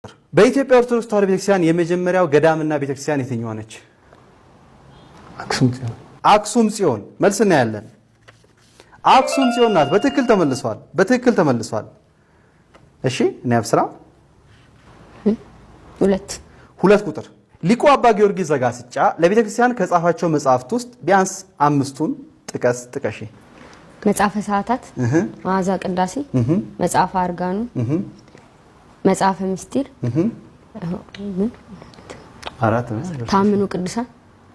በኢትዮጵያ ኦርቶዶክስ ተዋሕዶ ቤተክርስቲያን የመጀመሪያው ገዳምና ቤተክርስቲያን የትኛዋ ነች? አክሱም ጽዮን። መልስ እናያለን። አክሱም ጽዮን ናት። በትክክል ተመልሷል። እሺ እና ያብስራ ሁለት ቁጥር ሊቁ አባ ጊዮርጊስ ዘጋስጫ ለቤተክርስቲያን ከጻፋቸው መጽሐፍት ውስጥ ቢያንስ አምስቱን ጥቀሺ። መጽሐፈ ሰዓታት፣ መዓዛ ቅዳሴ፣ መጽሐፈ አርጋኑ፣ መጽሐፈ ምስጢር፣ ታምኑ ቅዱሳን፣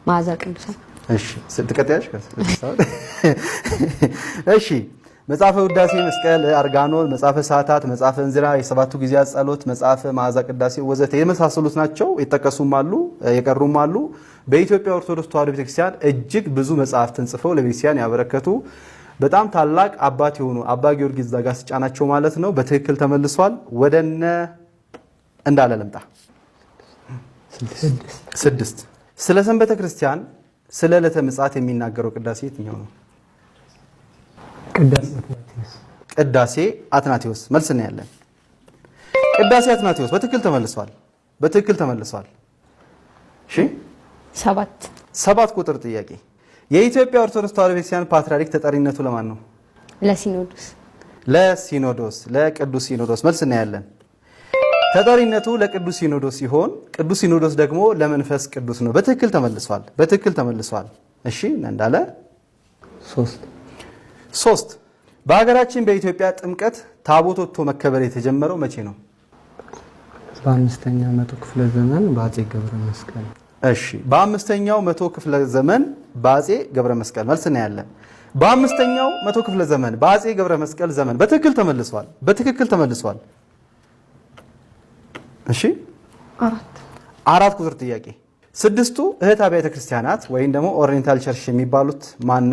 መዓዛ ቅዱሳን። እሺ ስትቀጥያለሽ እሺ መጽሐፈ ውዳሴ መስቀል፣ አርጋኖን፣ መጽሐፈ ሰዓታት፣ መጽሐፈ እንዝራ፣ የሰባቱ ጊዜያት ጸሎት፣ መጽሐፈ መዓዛ ቅዳሴ ወዘተ የመሳሰሉት ናቸው። የተጠቀሱም አሉ የቀሩም አሉ። በኢትዮጵያ ኦርቶዶክስ ተዋሕዶ ቤተክርስቲያን እጅግ ብዙ መጽሐፍትን ጽፈው ለቤተክርስቲያን ያበረከቱ በጣም ታላቅ አባት የሆኑ አባ ጊዮርጊስ ዘጋስጫ ናቸው ማለት ነው። በትክክል ተመልሷል። ወደነ እንዳለ ልምጣ። 6 ስለ ሰንበተ ክርስቲያን ስለ ዕለተ ምጽአት የሚናገረው ቅዳሴ የትኛው ነው? ቅዳሴ አትናቴዎስ። መልስ ነው ያለን። ቅዳሴ አትናቴዎስ በትክክል ተመልሷል። እሺ 7 ቁጥር ጥያቄ የኢትዮጵያ ኦርቶዶክስ ተዋሕዶ ቤተክርስቲያን ፓትርያርክ ተጠሪነቱ ለማን ነው? ለሲኖዶስ ለቅዱስ ሲኖዶስ። መልስ ነው ያለን። ተጠሪነቱ ለቅዱስ ሲኖዶስ ሲሆን ቅዱስ ሲኖዶስ ደግሞ ለመንፈስ ቅዱስ ነው። በትክክል ተመልሷል። እሺ እንዳለ 3 በሀገራችን በኢትዮጵያ ጥምቀት ታቦት ወጥቶ መከበር የተጀመረው መቼ ነው? በ5ኛው መቶ ክፍለ ዘመን በአፄ ገብረ መስቀል። እሺ በ5ኛው መቶ ክፍለ ዘመን በአፄ ገብረ መስቀል። መልስ ነው ያለን። በ5ኛው መቶ ክፍለ ዘመን በአፄ ገብረ መስቀል ዘመን። በትክክል ተመልሷል። እሺ 4 ቁጥር ጥያቄ 6ቱ እህት አብያተ ክርስቲያናት ወይም ደግሞ ኦሪየንታል ቸርች የሚባሉት ማን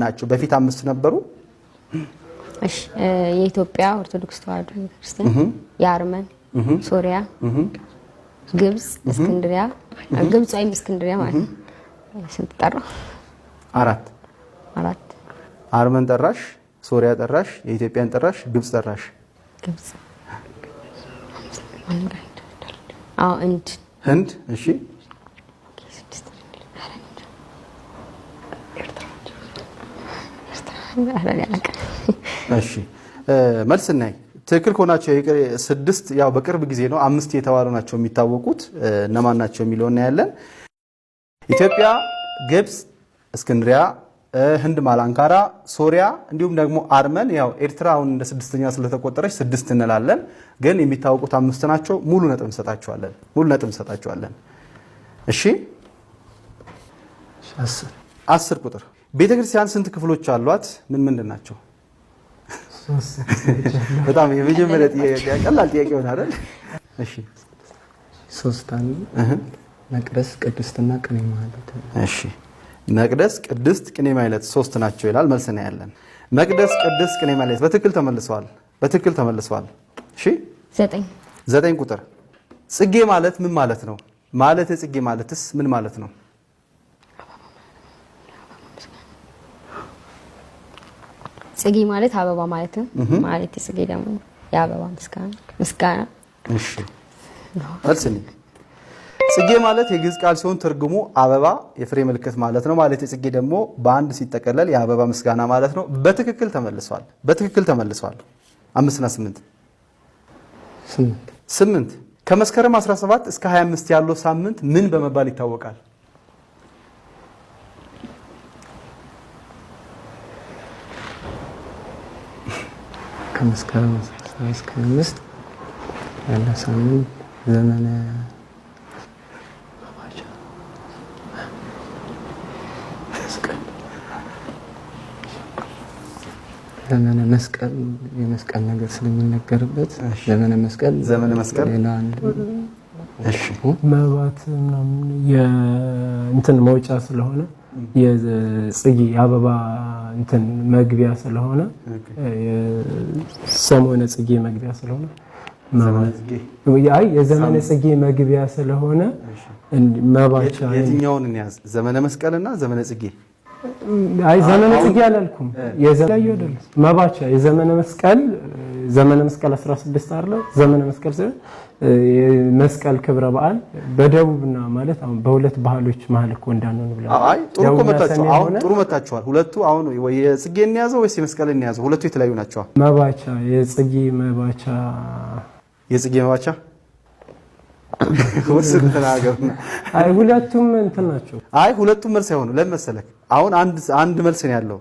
ናቸው? በፊት 5 ነበሩ። እሺ የኢትዮጵያ ኦርቶዶክስ ተዋሕዶ ቤተክርስቲያን፣ የአርመን፣ ሶሪያ፣ ግብጽ፣ እስክንድሪያ። ግብጽ ወይም እስክንድሪያ ማለት ነው። ስንት ጠራ? 4 አርመን ጠራሽ፣ ሶሪያ ጠራሽ፣ የኢትዮጵያን ጠራሽ፣ ግብጽ ጠራሽ። ህንድ። እሺ እሺ መልስ እናይ። ትክክል ከሆናቸው 6 ያው በቅርብ ጊዜ ነው 5 የተባሉ ናቸው የሚታወቁት እነማን ናቸው የሚለው እናያለን። ኢትዮጵያ፣ ግብጽ፣ እስክንድሪያ፣ ህንድ ማላንካራ፣ ሶሪያ እንዲሁም ደግሞ አርመን። ያው ኤርትራ አሁን እንደ 6ኛ ስለተቆጠረች 6 እንላለን፣ ግን የሚታወቁት 5 ናቸው። ሙሉ ነጥብ እንሰጣቸዋለን። እሺ 10 ቁጥር ቤተክርስቲያን ስንት ክፍሎች አሏት? ምንድን ናቸው? በጣም የመጀመሪያ ጥያቄ ቀላል ጥያቄ ሆነ አይደል? እሺ 3 መቅደስ፣ ቅድስትና ቅኔ ማህሌት። እሺ መቅደስ፣ ቅድስት፣ ቅኔ ማህሌት 3 ናቸው ይላል። መልስ ነው ያለን። መቅደስ፣ ቅድስት፣ ቅኔ ማህሌት በትክክል ተመልሰዋል። እሺ 9 ቁጥር ጽጌ ማለት ምን ማለት ነው? ማለት ጽጌ ማለትስ ምን ማለት ነው? ጽጌ ማለት አበባ ማለት ነው። ማለት ጽጌ ደግሞ የአበባ ምስጋና። እሺ መልስ ነው። ጽጌ ማለት የግዕዝ ቃል ሲሆን ትርጉሙ አበባ የፍሬ ምልክት ማለት ነው። ማለት ጽጌ ደግሞ በአንድ ሲጠቀለል የአበባ ምስጋና ማለት ነው። በትክክል ተመልሷል። 5 እና 8 ከመስከረም 17 እስከ 25 ያለው ሳምንት ምን በመባል ይታወቃል? ከመስከረም 17 እስከ 25 ያለው ሳምንት ዘመነ መስቀል የመስቀል ነገር ስለሚነገርበት ዘመነ መስቀል እሺ መባት ምናምን የእንትን መውጫ ስለሆነ የጽጌ አበባ እንትን መግቢያ ስለሆነ የሰሞነ ጽጌ መግቢያ ስለሆነ የዘመነ ጽጌ መግቢያ ስለሆነ መባቻ የትኛውን እንያዝ? ዘመነ መስቀልና ዘመነ ጽጌ አይ ዘመነ ጽጌ አላልኩም። የዘመነ አይደለም መባቻ የዘመነ መስቀል ዘመነ መስቀል 16 አይደለ? ዘመነ መስቀል መስቀል ክብረ በዓል በደቡብና ማለት አሁን በሁለት ባህሎች መሀል እኮ እንዳንሆን ብለን አይ ጥሩ እኮ መታችኋል። አሁን ጥሩ መታችኋል። ሁለቱ አሁን ወይ የጽጌን ያዘው ወይስ የመስቀልን ያዘው? ሁለቱ የተለያዩ ናቸው። መባቻ የጽጌ መባቻ ወርስ ተናገር። አይ ሁለቱም እንትን ናቸው። አይ ሁለቱም መልስ አይሆኑ። ለምን መሰለህ? አሁን አንድ መልስ ነው ያለው።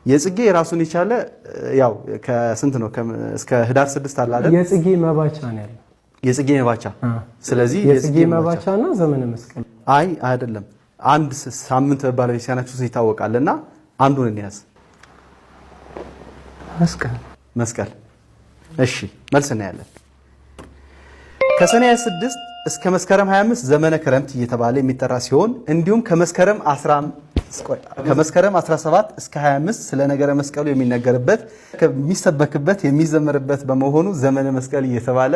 የጽጌ ራሱን የቻለ ያው ከስንት ነው እስከ ህዳር 6 አለ አይደል? የጽጌ መባቻ ነው ያለው። የጽጌ መባቻ። ስለዚህ የጽጌ መባቻና ዘመነ መስቀል አይ አይደለም። አንድ ሳምንት ባለቤተሰናችሁ ይታወቃልና አንዱን እንያዝ። መስቀል። እሺ መልስ እናያለን። ከሰኔ 26 እስከ መስከረም 25 ዘመነ ክረምት እየተባለ የሚጠራ ሲሆን እንዲሁም ከመስከረም 17 እስከ 25 ስለ ነገረ መስቀሉ የሚነገርበት የሚሰበክበት የሚዘመርበት በመሆኑ ዘመነ መስቀል እየተባለ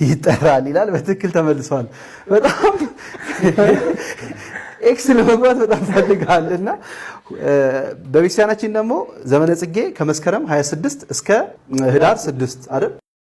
ይጠራል ይላል። በትክክል ተመልሷል። በጣም ኤክስ ለመግባት በጣም ፈልጋልና በቤተክርስቲያናችን ደግሞ ዘመነ ጽጌ ከመስከረም 26 እስከ ህዳር 6 አይደል?